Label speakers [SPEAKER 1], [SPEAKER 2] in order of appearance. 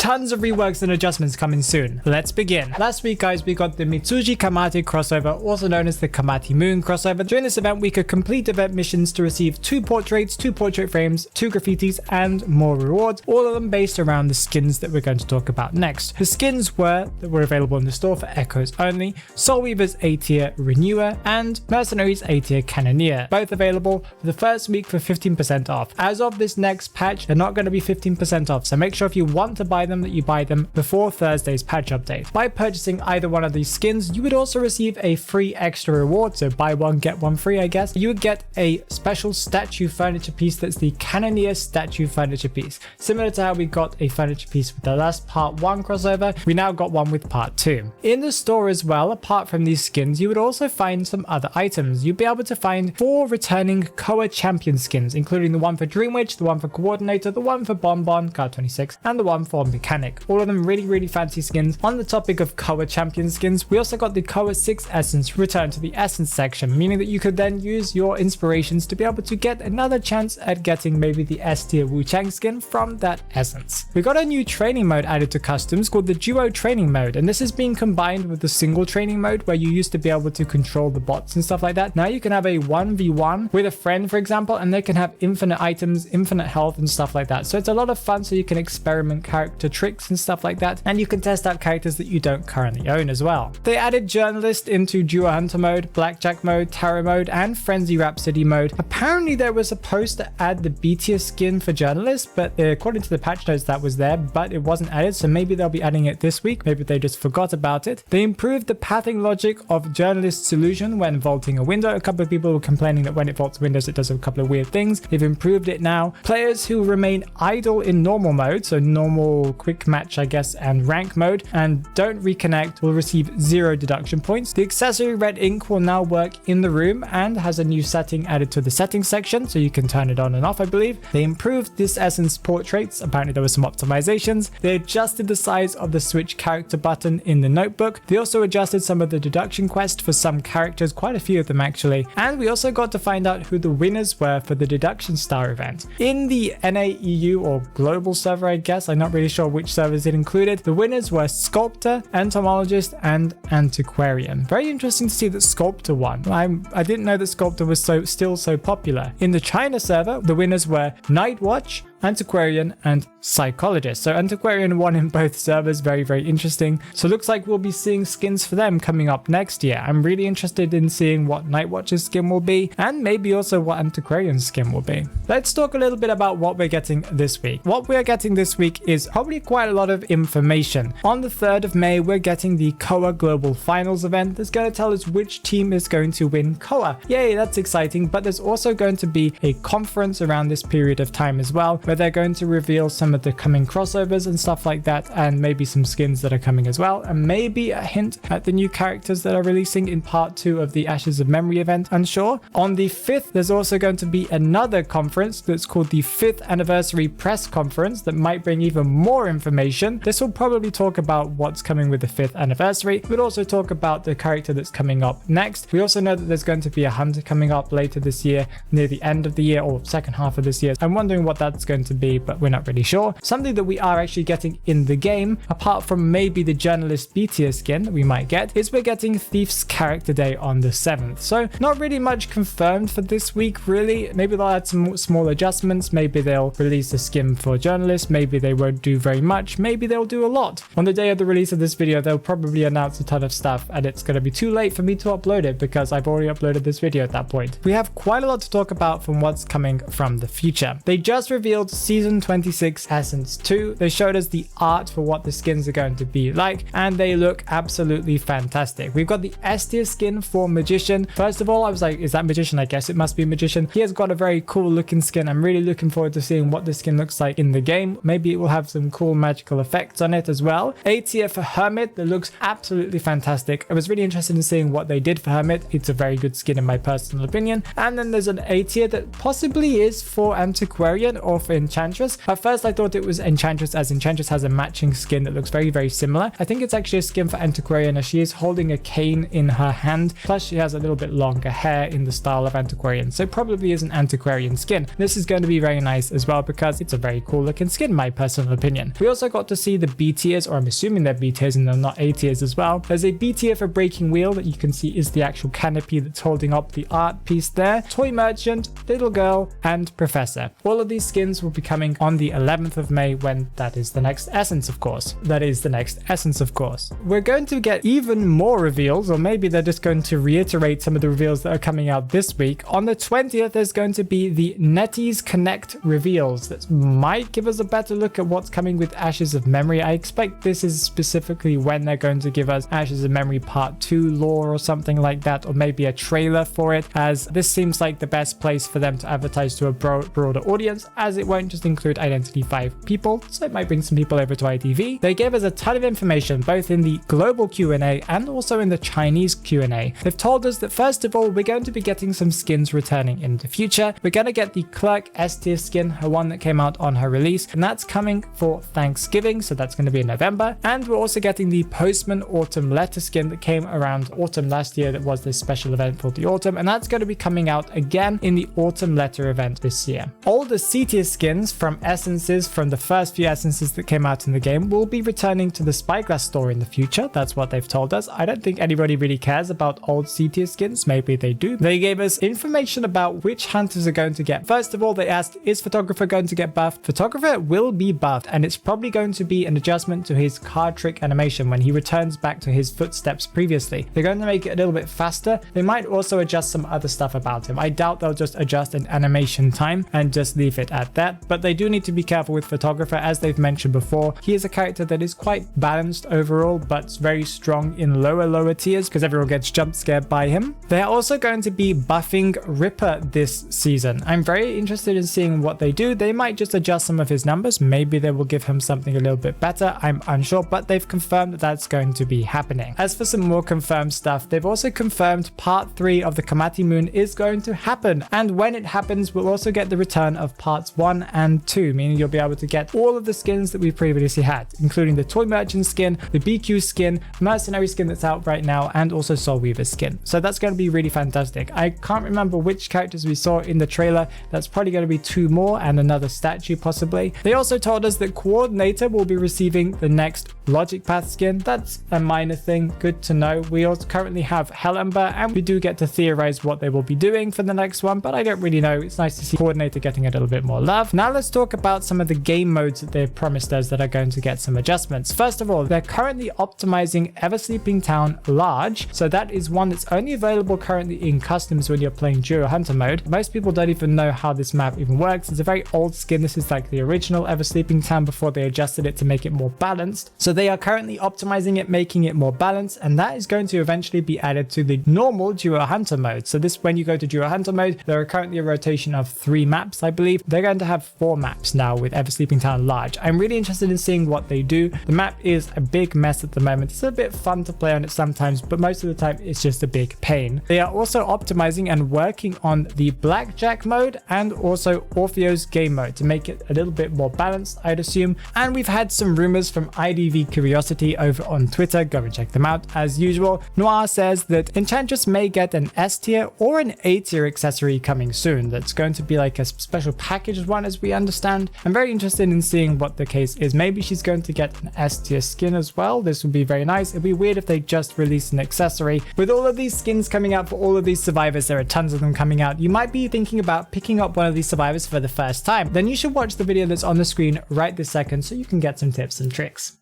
[SPEAKER 1] tons of reworks and adjustments coming soon. Let's begin. Last week, guys, we got the Mitsuji Kamate crossover, also known as the Kamate Moon crossover. During this event, we could complete event missions to receive 2 portraits, 2 portrait frames, 2 graffitis, and more rewards, all of them based around the skins that we're going to talk about next. The skins that were available in the store for Echoes only: Soul Weaver's A tier Renewer and Mercenary's A tier Cannoneer, both available for the first week for 15% off. As of this next patch, they're not going to be 15% off, so make sure if you want to buy them that you buy them before Thursday's patch update. By purchasing either one of these skins, you would also receive a free extra reward, so buy one get one free, I guess. You would get a special statue furniture piece that's the Cannoneer statue furniture piece. Similar to how we got a furniture piece with the last part 1 crossover, we now got one with part 2. In the store as well, apart from these skins, you would also find some other items. You'd be able to find 4 returning COA champion skins, including the one for Dream Witch, the one for Coordinator, the one for Bonbon, card 26, and the one for Mechanic. All of them really fancy skins. On the topic of COA champion skins, we also got the COA VI Essence Return to the Essence section, meaning that you could then use your inspirations to be able to get another chance at getting maybe the S tier Wu Chang skin from that essence. We got a new training mode added to customs called the Duo Training Mode, and this is being combined with the single training mode where you used to be able to control the bots and stuff like that. Now you can have a 1v1 with a friend, for example, and they can have infinite items, infinite health and stuff like that. So it's a lot of fun, so you can experiment character tricks and stuff like that, and you can test out characters that you don't currently own as well. They added Journalist into Duo Hunter mode, Blackjack mode, Tarot mode, and Frenzy Rhapsody mode. Apparently there was supposed to add the B tier skin for Journalist, but according to the patch notes that was there, but it wasn't added, so maybe they'll be adding it this week. Maybe they just forgot about it. They improved the pathing logic of Journalist's illusion when vaulting a window. A couple of people were complaining that when it vaults windows it does a couple of weird things. They've improved it now. Players who remain idle in normal mode, so normal, quick match I guess, and rank mode, and don't reconnect will receive 0 deduction points. The accessory red ink will now work in the room and has a new setting added to the settings section, so you can turn it on and off, I believe. They improved this essence portraits. Apparently there were some optimizations. They adjusted the size of the switch character button in the notebook. They also adjusted some of the deduction quest for some characters, quite a few of them actually, and we also got to find out who the winners were for the deduction star event. In the NAEU or global server, I guess, I'm not really sure which servers it included, the winners were Sculptor, Entomologist, and Antiquarian. Very interesting to see that Sculptor won. I didn't know that Sculptor was still so popular. In the China server, the winners were Night Watch, Antiquarian, and Psychologist. So Antiquarian won in both servers. Very interesting. So looks like we'll be seeing skins for them coming up next year. I'm really interested in seeing what Night Watch's skin will be, and maybe also what Antiquarian's skin will be. Let's talk a little bit about what we're getting this week. What we're getting this week is probably quite a lot of information. On the 3rd of May, we're getting the COA Global Finals event that's going to tell us which team is going to win COA. Yay, that's exciting. But there's also going to be a conference around this period of time as well, where they're going to reveal some of the coming crossovers and stuff like that, and maybe some skins that are coming as well, and maybe a hint at the new characters that are releasing in part 2 of the Ashes of Memory event, unsure. On the 5th, there's also going to be another conference that's called the 5th Anniversary Press Conference that might bring even more information. This will probably talk about what's coming with the 5th anniversary. We'll also talk about the character that's coming up next. We also know that there's going to be a hunter coming up later this year, near the end of the year or second half of this year. I'm wondering what that's going to be, but we're not really sure. Something that we are actually getting in the game, apart from maybe the Journalist B tier skin that we might get, is we're getting Thief's Character Day on the 7th. So not really much confirmed for this week, really. Maybe they'll add some small adjustments. Maybe they'll release a skin for Journalist. Maybe they won't do very much. Maybe they'll do a lot. On the day of the release of this video, they'll probably announce a ton of stuff, and it's going to be too late for me to upload it because I've already uploaded this video at that point. We have quite a lot to talk about from what's coming from the future. They just revealed Season 26 Essence 2. They showed us the art for what the skins are going to be like, and they look absolutely fantastic. We've got the S tier skin for Magician. First of all, I was like, is that Magician? I guess it must be Magician. He has got a very cool looking skin. I'm really looking forward to seeing what the skin looks like in the game. Maybe it will have some cool magical effects on it as well. A tier for Hermit that looks absolutely fantastic. I was really interested in seeing what they did for Hermit. It's a very good skin in my personal opinion. And then there's an A tier that possibly is for Antiquarian, or for Enchantress. At first I thought it was Enchantress, as Enchantress has a matching skin that looks very, very similar. I think it's actually a skin for Antiquarian, as she is holding a cane in her hand, plus she has a little bit longer hair in the style of Antiquarian, so probably is an Antiquarian skin. This is going to be very nice as well because it's a very cool looking skin in my personal opinion. We also got to see the B tiers, or I'm assuming they're B tiers and they're not A tiers as well. There's a B tier for Breaking Wheel that you can see is the actual canopy that's holding up the art piece there. Toy Merchant, Little Girl, and Professor. All of these skins will be coming on the 11th of May when that is the next essence, of course. We're going to get even more reveals, or maybe they're just going to reiterate some of the reveals that are coming out this week. On the 20th, there's going to be the Netease Connect reveals that might give us a better look at what's coming with Ashes of Memory. I expect this is specifically when they're going to give us Ashes of Memory Part 2 lore or something like that, or maybe a trailer for it, as this seems like the best place for them to advertise to a broader audience, as it won't just include Identity 5 people, so it might bring some people over to ITV. They gave us a ton of information both in the global Q&A and also in the Chinese Q&A. They've told us that first of all, we're going to be getting some skins returning in the future. We're going to get the Clerk S tier skin, her one that came out on her release, and that's coming for Thanksgiving, so that's going to be in November. And we're also getting the Postman Autumn Letter skin that came around autumn last year, that was this special event for the autumn, and that's going to be coming out again in the Autumn Letter event this year. All the C tier skins from essences from the first few essences that came out in the game will be returning to the Spyglass store in the future. That's what they've told us. I don't think anybody really cares about old C tier skins. Maybe they do. They gave us information about which hunters are going to get. First of all, they asked, is Photographer going to get buffed? Photographer will be buffed, and it's probably going to be an adjustment to his card trick animation when he returns back to his footsteps previously. They're going to make it a little bit faster. They might also adjust some other stuff about him. I doubt they'll just adjust an animation time and just leave it at that, but they do need to be careful with Photographer. As they've mentioned before, he is a character that is quite balanced overall, but very strong in lower tiers because everyone gets jump scared by him. They're also going to be buffing Ripper this season. I'm very interested in seeing what they do. They might just adjust some of his numbers. Maybe they will give him something a little bit better. I'm unsure, but they've confirmed that that's going to be happening. As for some more confirmed stuff, they've also confirmed part 3 of the Kamati Moon is going to happen, and when it happens, we'll also get the return of parts 1 and 2, meaning you'll be able to get all of the skins that we previously had, including the Toy Merchant skin, the BQ skin, Mercenary skin that's out right now, and also Soul Weaver skin. So that's going to be really fantastic. I can't remember which characters we saw in the trailer. That's probably going to be 2 more and another statue possibly. They also told us that Coordinator will be receiving the next Logic Path skin. That's a minor thing, good to know. We also currently have Hell Ember, and we do get to theorize what they will be doing for the next one, but I don't really know. It's nice to see Coordinator getting a little bit more love. Now let's talk about some of the game modes that they've promised us that are going to get some adjustments. First of all, they're currently optimizing Ever Sleeping Town Large, so that is one that's only available currently in customs when you're playing Duo Hunter mode. Most people don't even know how this map even works. It's a very old skin. This is like the original Ever Sleeping Town before they adjusted it to make it more balanced. So they are currently optimizing it, making it more balanced, and that is going to eventually be added to the normal Duo Hunter mode. So this, when you go to Duo Hunter mode, there are currently a rotation of 3 maps, I believe. They're going to have 4 maps now with Ever Sleeping Town Large. I'm really interested in seeing what they do. The map is a big mess at the moment. It's a bit fun to play on it sometimes, but most of the time it's just a big pain. They are also optimizing and working on the Blackjack mode and also Orpheo's game mode to make it a little bit more balanced, I'd assume. And we've had some rumors from IDV Curiosity over on Twitter. Go and check them out as usual. Noir says that Enchantress may get an S tier or an A tier accessory coming soon. That's going to be like a special packaged one, as we understand. I'm very interested in seeing what the case is. Maybe she's going to get an S tier skin as well. This would be very nice. It'd be weird if they just released an accessory. With all of these skins coming out for all of these survivors, there are tons of them coming out. You might be thinking about picking up one of these survivors for the first time. Then you should watch the video that's on the screen right this second so you can get some tips and tricks.